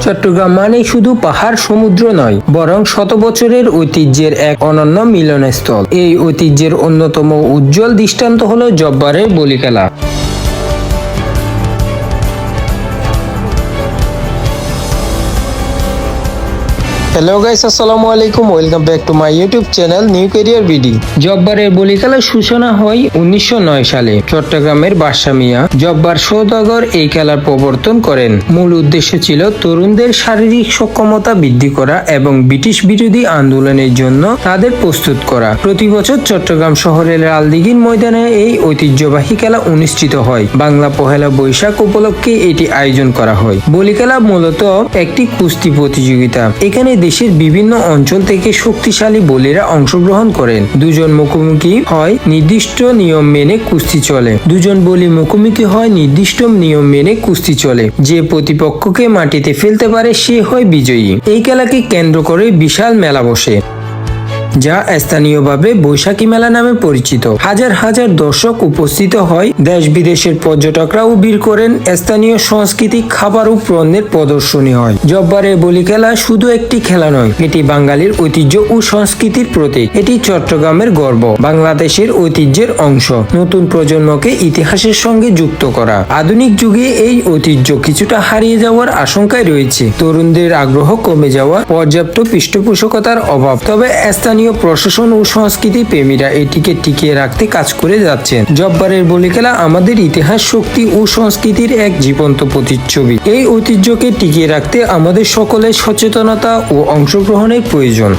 চট্টগ্রাম মানে শুধু পাহাড় সমুদ্র নয়, বরং শত বছরের ঐতিহ্যের এক অনন্য মিলনস্থল। এই ঐতিহ্যের অন্যতম উজ্জ্বল দৃষ্টান্ত হলো জব্বারের বলি খেলা। হ্যালো গাইস, আসসালামু আলাইকুম, welcome back to my YouTube channel new career BD. জব্বারের বলি খেলার সূচনা হয় 1909 সালে। চট্টগ্রামের বাদশা মিয়া জব্বার সওদাগর এই খেলার প্রবর্তন করেন। মূল উদ্দেশ্য ছিল তরুণদের শারীরিক সক্ষমতা বৃদ্ধি করা এবং ব্রিটিশ বিরোধী আন্দোলনের জন্য তাদের প্রস্তুত করা। প্রতি বছর চট্টগ্রাম শহরের লালদিঘির ময়দানে এই ঐতিহ্যবাহী খেলা অনুষ্ঠিত হয়। বাংলা পহেলা বৈশাখ উপলক্ষে এটি আয়োজন করা হয়। বলি খেলা মূলত একটি কুস্তি প্রতিযোগিতা। এখানে দেশের বিভিন্ন অঞ্চল থেকে শক্তিশালী বলীরা অংশগ্রহণ করেন। দুজন মুখোমুখি হয়, নির্দিষ্ট নিয়ম মেনে কুস্তি চলে। দুজন বলি মুখোমুখি হয়, নির্দিষ্ট নিয়ম মেনে কুস্তি চলে। যে প্রতিপক্ষকে মাটিতে ফেলতে পারে সে হয় বিজয়ী। এই খেলাকে কেন্দ্র করে বিশাল মেলা বসে, যা স্থানীয়ভাবে বৈশাখী মেলা নামে পরিচিত। হাজার হাজার দর্শক উপস্থিত হয়। দেশ বিদেশের পর্যটকরাও ভিড় করেন। স্থানীয় সংস্কৃতি, খাবার ও পণ্যের প্রদর্শনী হয়। জব্বারের বলি খেলা শুধু একটি খেলা নয়, এটি বাঙালির ঐতিহ্য ও সংস্কৃতির প্রতীক। এটি চট্টগ্রামের গর্ব, বাংলাদেশের ঐতিহ্যের অংশ। নতুন প্রজন্মকে ইতিহাসের সঙ্গে যুক্ত করা। আধুনিক যুগে এই ঐতিহ্য কিছুটা হারিয়ে যাওয়ার আশঙ্কায় রয়েছে। তরুণদের আগ্রহ কমে যাওয়া, পর্যাপ্ত পৃষ্ঠপোষকতার অভাব। তবে স্থানীয় প্রশাসন ও সংস্কৃতি প্রেমীরা এটিকে টিকিয়ে রাখতে কাজ করে যাচ্ছেন। জব্বারের বলি খেলা আমাদের ইতিহাস, শক্তি ও সংস্কৃতির এক জীবন্ত প্রতিচ্ছবি। এই ঐতিহ্যকে টিকিয়ে রাখতে আমাদের সকলের সচেতনতা ও অংশগ্রহণের প্রয়োজন।